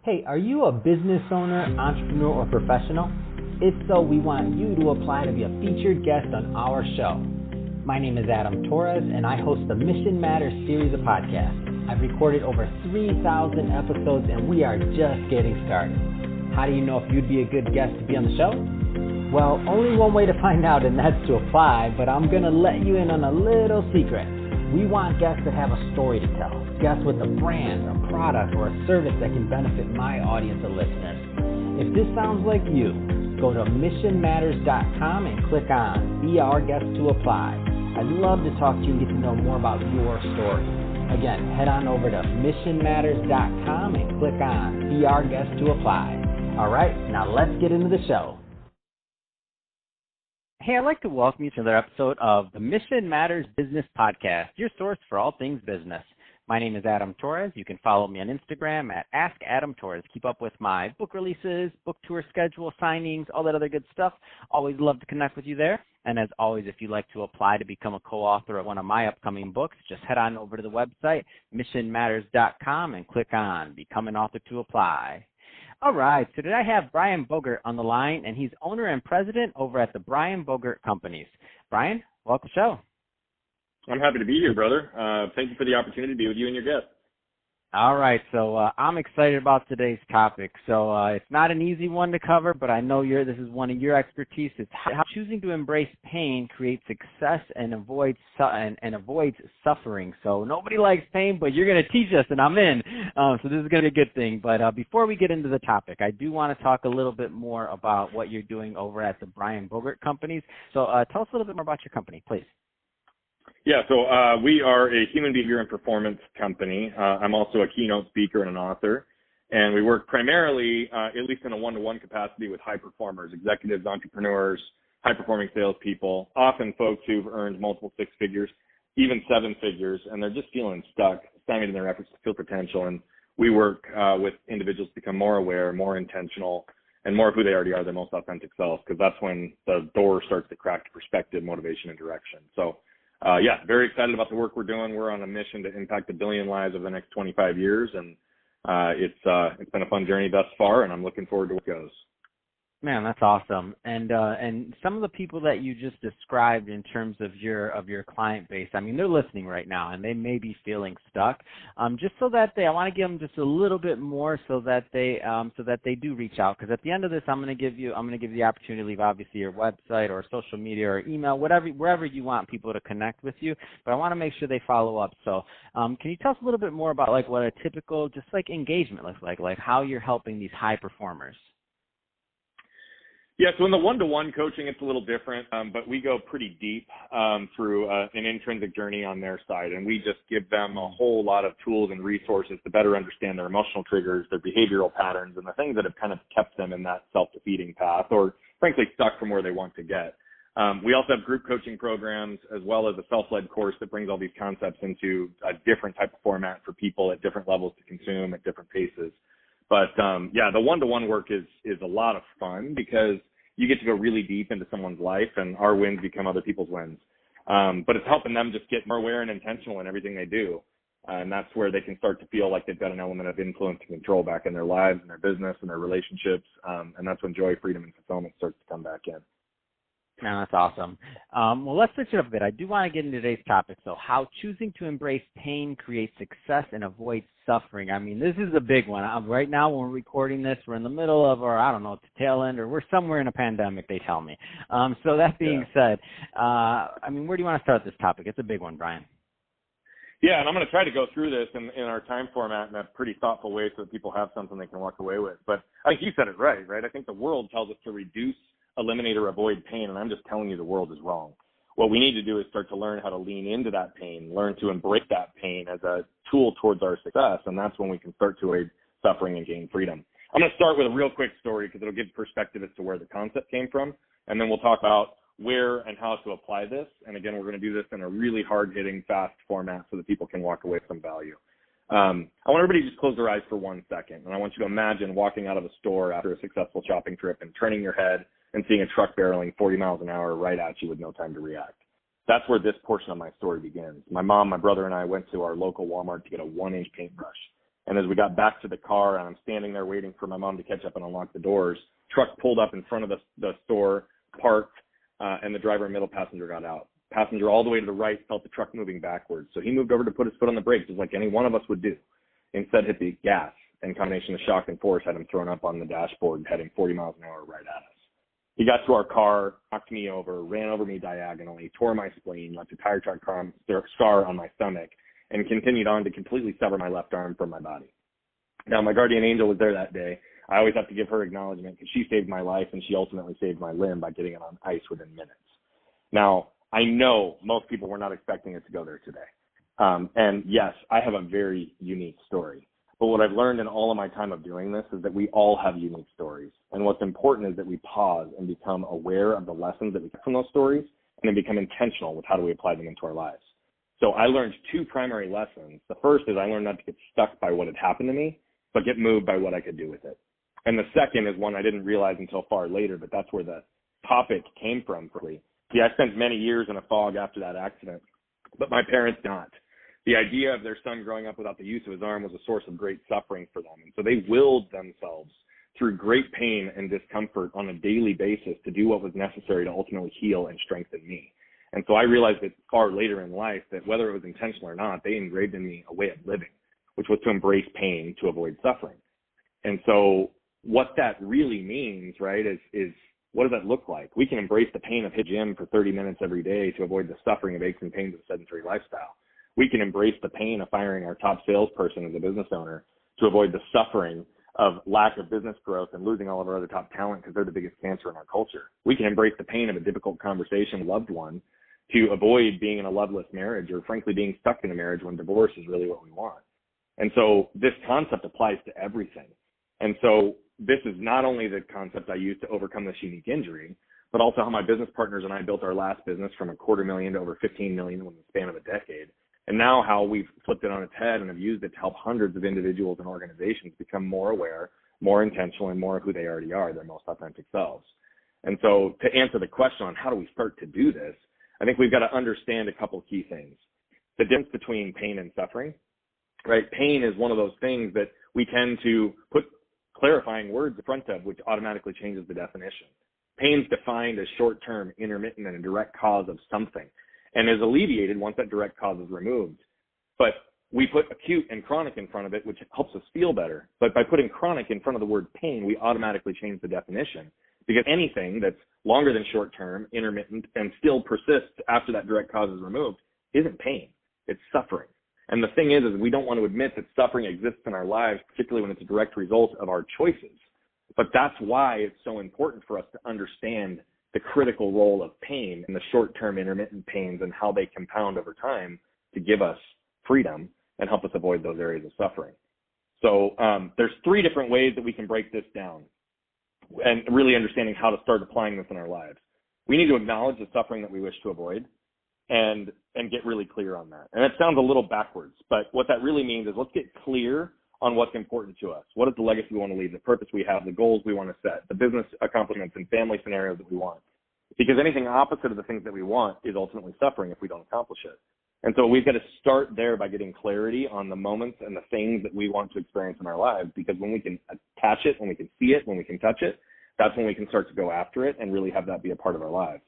Hey, are you a business owner, entrepreneur, or professional? If so, we want you to apply to be a featured guest on our show. My name is Adam Torres, and I host the Mission Matters series of podcasts. I've recorded over 3,000 episodes, and we are just getting started. How do you know if you'd be a good guest to be on the show? Well, only one way to find out, and that's to apply, but I'm going to let you in on a little secret. We want guests that have a story to tell, guests with a brand, a product, or a service that can benefit my audience of listeners. If this sounds like you, go to missionmatters.com and click on Be Our Guest to Apply. I'd love to talk to you and get to know more about your story. Again, head on over to missionmatters.com and click on Be Our Guest to Apply. All right, now let's get into the show. Hey, I'd like to welcome you to another episode of the Mission Matters Business Podcast, your source for all things business. My name is Adam Torres. You can follow me on Instagram at AskAdamTorres. Keep up with my book releases, book tour schedule, signings, all that other good stuff. Always love to connect with you there. And as always, if you'd like to apply to become a co-author of one of my upcoming books, just head on over to the website, missionmatters.com, and click on Become an Author to Apply. All right, so today I have Brian Bogert on the line, and he's owner and president over at the Brian Bogert Companies. Brian, welcome to the show. I'm happy to be here, brother. Thank you for the opportunity to be with you and your guest. All right, so I'm excited about today's topic. So it's not an easy one to cover, but I know this is one of your expertise. It's how choosing to embrace pain creates success and avoids suffering. So nobody likes pain, but you're going to teach us, and I'm in. So this is going to be a good thing. But before we get into the topic, I do want to talk a little bit more about what you're doing over at the Brian Bogert Companies. So tell us a little bit more about your company, please. Yeah, so we are a human behavior and performance company. I'm also a keynote speaker and an author, and we work primarily, at least in a one-to-one capacity, with high performers, executives, entrepreneurs, high-performing salespeople, often folks who've earned multiple six figures, even seven figures, and they're just feeling stuck, stymied in their efforts to feel potential. And we work with individuals to become more aware, more intentional, and more of who they already are, their most authentic self, because that's when the door starts to crack to perspective, motivation, and direction. So very excited about the work we're doing. We're on a mission to impact 1 billion lives over the next 25 years, and it's been a fun journey thus far, and I'm looking forward to what goes. Man, that's awesome. And some of the people that you just described in terms of your client base, I mean, they're listening right now, and they may be feeling stuck. Just so that I want to give them just a little bit more so that they do reach out. Because at the end of this, I'm going to give you the opportunity to leave obviously your website or social media or email, wherever you want people to connect with you. But I want to make sure they follow up. So can you tell us a little bit more about like what a typical just like engagement looks like how you're helping these high performers? Yeah, so in the one-to-one coaching, it's a little different, but we go pretty deep through an intrinsic journey on their side, and we just give them a whole lot of tools and resources to better understand their emotional triggers, their behavioral patterns, and the things that have kind of kept them in that self-defeating path or, frankly, stuck from where they want to get. We also have group coaching programs as well as a self-led course that brings all these concepts into a different type of format for people at different levels to consume at different paces. But the one-to-one work is a lot of fun because you get to go really deep into someone's life, and our wins become other people's wins. But it's helping them just get more aware and intentional in everything they do. And that's where they can start to feel like they've got an element of influence and control back in their lives and their business and their relationships. And that's when joy, freedom, and fulfillment starts to come back in. Man, that's awesome. Well, let's switch it up a bit. I do want to get into today's topic. So how choosing to embrace pain creates success and avoids suffering. I mean, this is a big one. Right now when we're recording this, we're in the middle of, or I don't know, the tail end, or we're somewhere in a pandemic, they tell me. So that being said, I mean, where do you want to start this topic? It's a big one, Brian. Yeah, and I'm going to try to go through this in our time format in a pretty thoughtful way so that people have something they can walk away with. But I think you said it right? I think the world tells us to reduce, eliminate, or avoid pain, and I'm just telling you the world is wrong. What we need to do is start to learn how to lean into that pain, learn to embrace that pain as a tool towards our success, and that's when we can start to avoid suffering and gain freedom. I'm going to start with a real quick story because it'll give perspective as to where the concept came from, and then we'll talk about where and how to apply this. And again, we're going to do this in a really hard-hitting, fast format so that people can walk away with some value. I want everybody to just close their eyes for 1 second, and I want you to imagine walking out of a store after a successful shopping trip and turning your head and seeing a truck barreling 40 miles an hour right at you with no time to react. That's where this portion of my story begins. My mom, my brother, and I went to our local Walmart to get a 1-inch paintbrush. And as we got back to the car and I'm standing there waiting for my mom to catch up and unlock the doors, truck pulled up in front of the store, parked, and the driver and middle passenger got out. Passenger all the way to the right felt the truck moving backwards. So he moved over to put his foot on the brakes, just like any one of us would do. Instead hit the gas, and combination of shock and force had him thrown up on the dashboard heading 40 miles an hour right at us. He got to our car, knocked me over, ran over me diagonally, tore my spleen, left a tire track scar on my stomach, and continued on to completely sever my left arm from my body. Now, my guardian angel was there that day. I always have to give her acknowledgement because she saved my life and she ultimately saved my limb by getting it on ice within minutes. Now, I know most people were not expecting it to go there today. And yes, I have a very unique story. But what I've learned in all of my time of doing this is that we all have unique stories. And what's important is that we pause and become aware of the lessons that we get from those stories and then become intentional with how do we apply them into our lives. So I learned two primary lessons. The first is I learned not to get stuck by what had happened to me, but get moved by what I could do with it. And the second is one I didn't realize until far later, but that's where the topic came from. See, I spent many years in a fog after that accident, but my parents not. The idea of their son growing up without the use of his arm was a source of great suffering for them. And so they willed themselves through great pain and discomfort on a daily basis to do what was necessary to ultimately heal and strengthen me. And so I realized that far later in life that whether it was intentional or not, they engraved in me a way of living, which was to embrace pain to avoid suffering. And so what that really means, right, is what does that look like? We can embrace the pain of hitting the gym for 30 minutes every day to avoid the suffering of aches and pains of a sedentary lifestyle. We can embrace the pain of firing our top salesperson as a business owner to avoid the suffering of lack of business growth and losing all of our other top talent because they're the biggest cancer in our culture. We can embrace the pain of a difficult conversation with a loved one to avoid being in a loveless marriage or frankly being stuck in a marriage when divorce is really what we want. And so this concept applies to everything. And so this is not only the concept I use to overcome this unique injury, but also how my business partners and I built our last business from $250,000 to over $15 million in the span of a decade. And now how we've flipped it on its head and have used it to help hundreds of individuals and organizations become more aware, more intentional, and more who they already are, their most authentic selves. And so to answer the question on how do we start to do this, I think we've got to understand a couple key things. The difference between pain and suffering, right? Pain is one of those things that we tend to put clarifying words in front of, which automatically changes the definition. Pain is defined as short-term, intermittent, and a direct cause of something, and is alleviated once that direct cause is removed. But we put acute and chronic in front of it, which helps us feel better. But by putting chronic in front of the word pain, we automatically change the definition, because anything that's longer than short-term, intermittent, and still persists after that direct cause is removed isn't pain. It's suffering. And the thing is we don't want to admit that suffering exists in our lives, particularly when it's a direct result of our choices. But that's why it's so important for us to understand the critical role of pain and the short-term intermittent pains and how they compound over time to give us freedom and help us avoid those areas of suffering. So there's three different ways that we can break this down and really understanding how to start applying this in our lives. We need to acknowledge the suffering that we wish to avoid and get really clear on that. And it sounds a little backwards, but what that really means is let's get clear on what's important to us. What is the legacy we want to leave, the purpose we have, the goals we want to set, the business accomplishments and family scenarios that we want. Because anything opposite of the things that we want is ultimately suffering if we don't accomplish it. And so we've got to start there by getting clarity on the moments and the things that we want to experience in our lives, because when we can attach it, when we can see it, when we can touch it, that's when we can start to go after it and really have that be a part of our lives.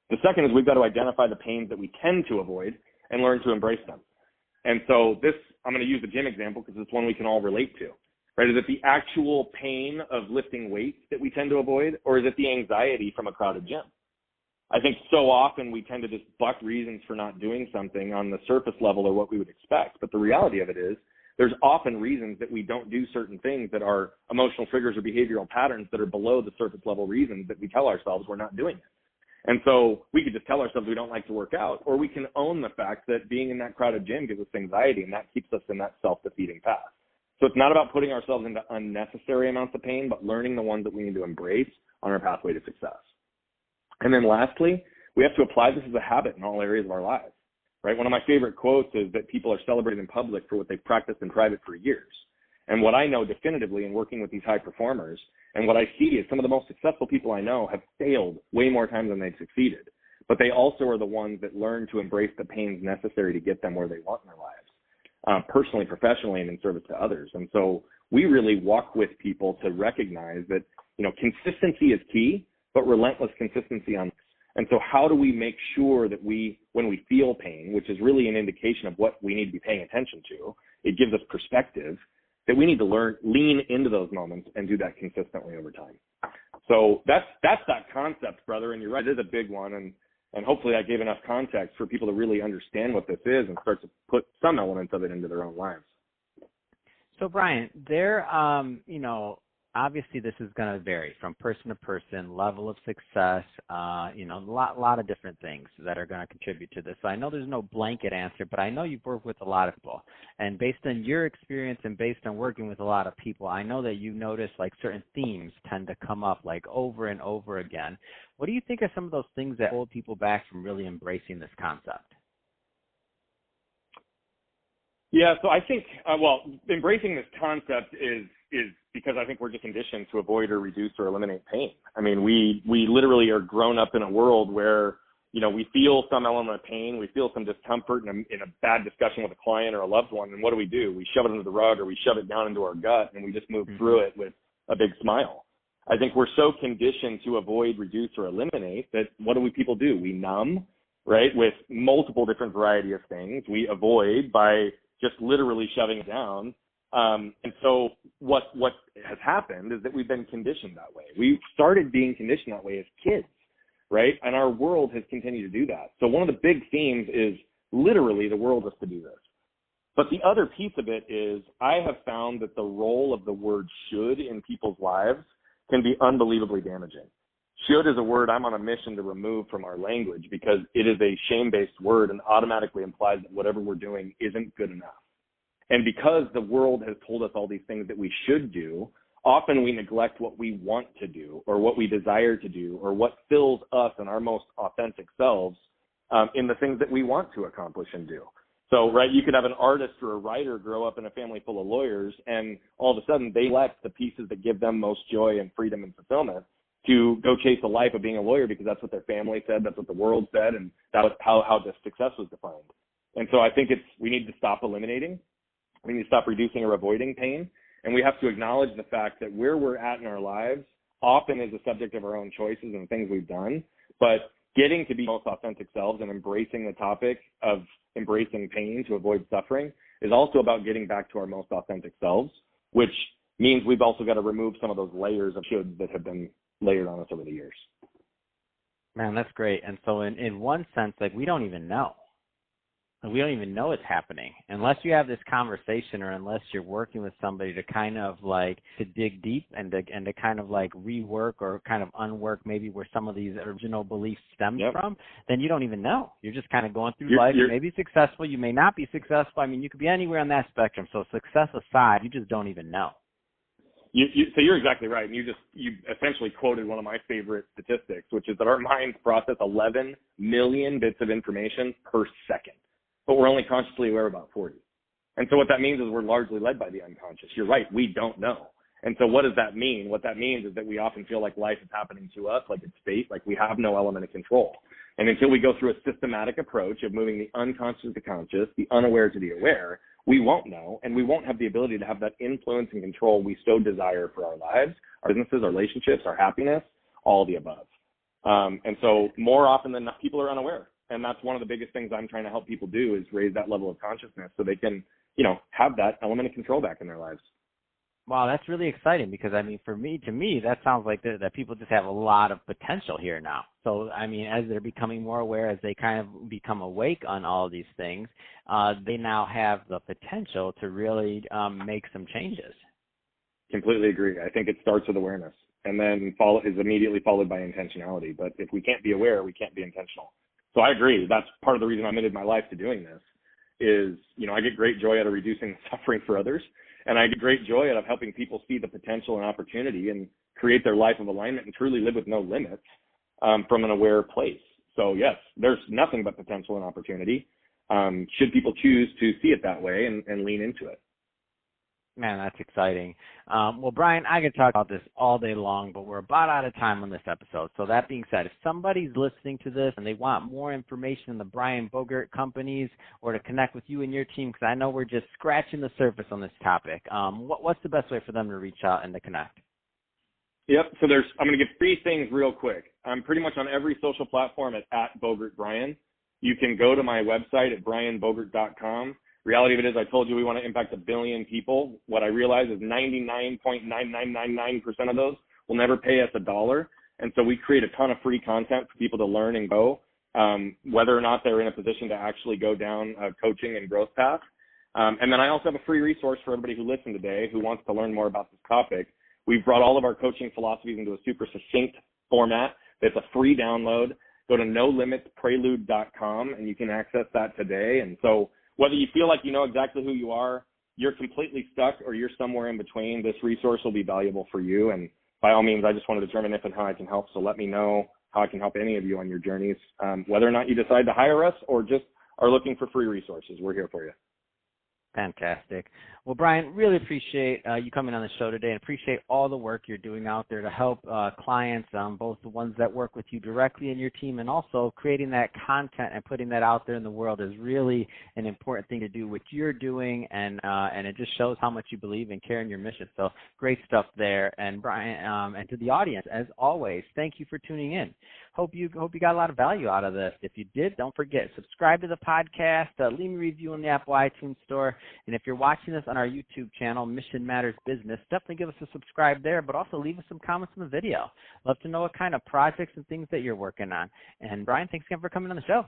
The second is we've got to identify the pains that we tend to avoid and learn to embrace them. And so this, I'm going to use the gym example because it's one we can all relate to, right? Is it the actual pain of lifting weights that we tend to avoid, or is it the anxiety from a crowded gym? I think so often we tend to just buck reasons for not doing something on the surface level or what we would expect. But the reality of it is there's often reasons that we don't do certain things that are emotional triggers or behavioral patterns that are below the surface level reasons that we tell ourselves we're not doing it. And so we could just tell ourselves we don't like to work out, or we can own the fact that being in that crowded gym gives us anxiety, and that keeps us in that self-defeating path. So it's not about putting ourselves into unnecessary amounts of pain, but learning the ones that we need to embrace on our pathway to success. And then lastly, we have to apply this as a habit in all areas of our lives, right? One of my favorite quotes is that people are celebrated in public for what they've practiced in private for years. And what I know definitively in working with these high performers, and what I see is some of the most successful people I know have failed way more times than they've succeeded. But they also are the ones that learn to embrace the pains necessary to get them where they want in their lives. personally, professionally, and in service to others. And so we really walk with people to recognize that, consistency is key, but relentless consistency on. And so how do we make sure that when we feel pain, which is really an indication of what we need to be paying attention to, it gives us perspective, that we need to lean into those moments and do that consistently over time. So that's that concept, brother. And you're right, it is a big one. And hopefully I gave enough context for people to really understand what this is and start to put some elements of it into their own lives. So Brian, obviously this is going to vary from person to person, level of success, a lot of different things that are going to contribute to this. So I know there's no blanket answer, but I know you've worked with a lot of people. And based on your experience and based on working with a lot of people, I know that you notice like certain themes tend to come up like over and over again. What do you think are some of those things that hold people back from really embracing this concept? Yeah, so I think, embracing this concept is because I think we're just conditioned to avoid or reduce or eliminate pain. I mean, we literally are grown up in a world where, we feel some element of pain, we feel some discomfort in a bad discussion with a client or a loved one, and what do? We shove it under the rug or we shove it down into our gut and we just move through it with a big smile. I think we're so conditioned to avoid, reduce, or eliminate that what do people do? We numb, right, with multiple different variety of things. We avoid by just literally shoving it down. And so what has happened is that we've been conditioned that way. We started being conditioned that way as kids, right? And our world has continued to do that. So one of the big themes is literally the world has to do this. But the other piece of it is I have found that the role of the word should in people's lives can be unbelievably damaging. Should is a word I'm on a mission to remove from our language because it is a shame-based word and automatically implies that whatever we're doing isn't good enough. And because the world has told us all these things that we should do, often we neglect what we want to do or what we desire to do or what fills us and our most authentic selves in the things that we want to accomplish and do. So, right, you could have an artist or a writer grow up in a family full of lawyers and all of a sudden they neglect the pieces that give them most joy and freedom and fulfillment to go chase the life of being a lawyer because that's what their family said, that's what the world said, and that was how the success was defined. And so I think we need to stop eliminating. We need to stop reducing or avoiding pain. And we have to acknowledge the fact that where we're at in our lives often is the subject of our own choices and the things we've done. But getting to be most authentic selves and embracing the topic of embracing pain to avoid suffering is also about getting back to our most authentic selves, which means we've also got to remove some of those layers of shoulds that have been layered on us over the years. Man, that's great. And so in one sense, like we don't even know. We don't even know it's happening unless you have this conversation or unless you're working with somebody to kind of like to dig deep and to kind of like rework or kind of unwork maybe where some of these original beliefs stem from, then you don't even know. You're just kind of going through life. You may be successful. You may not be successful. I mean, you could be anywhere on that spectrum. So success aside, you just don't even know. So you're exactly right. And you essentially quoted one of my favorite statistics, which is that our minds process 11 million bits of information per second. But we're only consciously aware of about 40. And so what that means is we're largely led by the unconscious. You're right, we don't know. And so what does that mean? What that means is that we often feel like life is happening to us, like it's fate, like we have no element of control. And until we go through a systematic approach of moving the unconscious to the conscious, the unaware to the aware, we won't know, and we won't have the ability to have that influence and control we so desire for our lives, our businesses, our relationships, our happiness, all of the above. And so more often than not, people are unaware. And that's one of the biggest things I'm trying to help people do is raise that level of consciousness so they can, have that element of control back in their lives. Wow, that's really exciting because, I mean, to me, that sounds like that people just have a lot of potential here now. So, I mean, as they're becoming more aware, as they kind of become awake on all of these things, they now have the potential to really make some changes. Completely agree. I think it starts with awareness and then is immediately followed by intentionality. But if we can't be aware, we can't be intentional. So I agree. That's part of the reason I committed my life to doing this is, I get great joy out of reducing the suffering for others. And I get great joy out of helping people see the potential and opportunity and create their life of alignment and truly live with no limits from an aware place. So yes, there's nothing but potential and opportunity. Should people choose to see it that way and lean into it. Man, that's exciting. Well, Brian, I could talk about this all day long, but we're about out of time on this episode. So that being said, if somebody's listening to this and they want more information on the Brian Bogert Companies or to connect with you and your team, because I know we're just scratching the surface on this topic, what's the best way for them to reach out and to connect? Yep. So I'm going to give 3 things real quick. I'm pretty much on every social platform at Bogert Brian. You can go to my website at brianbogert.com. Reality of it is, I told you we want to impact 1 billion people. What I realize is 99.9999% of those will never pay us $1. And so we create a ton of free content for people to learn and go, whether or not they're in a position to actually go down a coaching and growth path. And then I also have a free resource for everybody who listened today who wants to learn more about this topic. We've brought all of our coaching philosophies into a super succinct format. It's a free download. Go to nolimitsprelude.com and you can access that today. And so whether you feel like you know exactly who you are, you're completely stuck, or you're somewhere in between, this resource will be valuable for you. And by all means, I just want to determine if and how I can help. So let me know how I can help any of you on your journeys, whether or not you decide to hire us or just are looking for free resources. We're here for you. Fantastic. Well, Brian, really appreciate you coming on the show today, and appreciate all the work you're doing out there to help clients, both the ones that work with you directly in your team, and also creating that content and putting that out there in the world is really an important thing to do, what you're doing, and it just shows how much you believe and care in your mission. So great stuff there. And Brian, and to the audience, as always, thank you for tuning in. Hope you got a lot of value out of this. If you did, don't forget, subscribe to the podcast, leave me a review on the Apple iTunes Store, and if you're watching this on our YouTube channel, Mission Matters Business, definitely give us a subscribe there, but also leave us some comments in the video. Love to know what kind of projects and things that you're working on. And Brian, thanks again for coming on the show.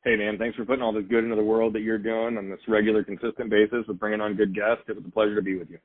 Hey, man, thanks for putting all the good into the world that you're doing on this regular, consistent basis with bringing on good guests. It was a pleasure to be with you.